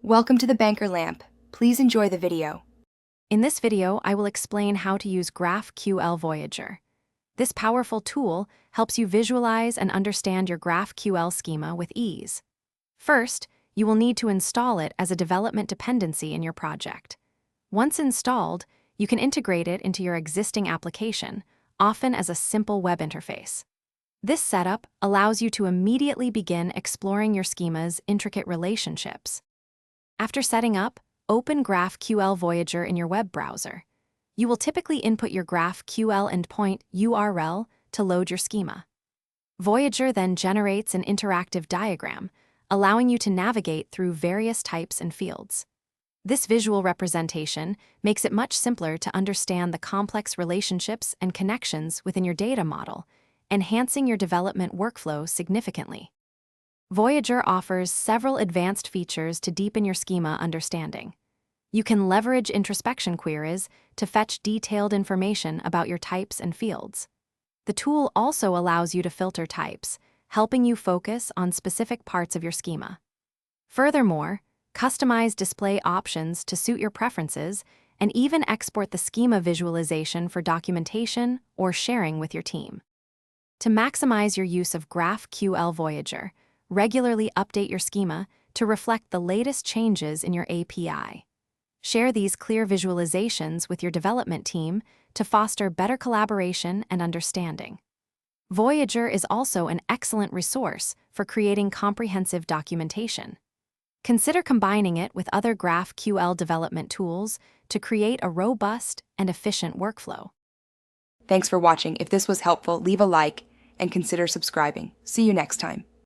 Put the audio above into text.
Welcome to the Banker Lamp. Please enjoy the video. In this video, I will explain how to use GraphQL Voyager. This powerful tool helps you visualize and understand your GraphQL schema with ease. First, you will need to install it as a development dependency in your project. Once installed, you can integrate it into your existing application, often as a simple web interface. This setup allows you to immediately begin exploring your schema's intricate relationships. After setting up, open GraphQL Voyager in your web browser. You will typically input your GraphQL endpoint URL to load your schema. Voyager then generates an interactive diagram, allowing you to navigate through various types and fields. This visual representation makes it much simpler to understand the complex relationships and connections within your data model, enhancing your development workflow significantly. Voyager offers several advanced features to deepen your schema understanding. You can leverage introspection queries to fetch detailed information about your types and fields. The tool also allows you to filter types, helping you focus on specific parts of your schema. Furthermore, customize display options to suit your preferences and even export the schema visualization for documentation or sharing with your team. To maximize your use of GraphQL Voyager, regularly update your schema to reflect the latest changes in your API. Share these clear visualizations with your development team to foster better collaboration and understanding. Voyager is also an excellent resource for creating comprehensive documentation. Consider combining it with other GraphQL development tools to create a robust and efficient workflow. Thanks for watching. If this was helpful, leave a like and consider subscribing. See you next time.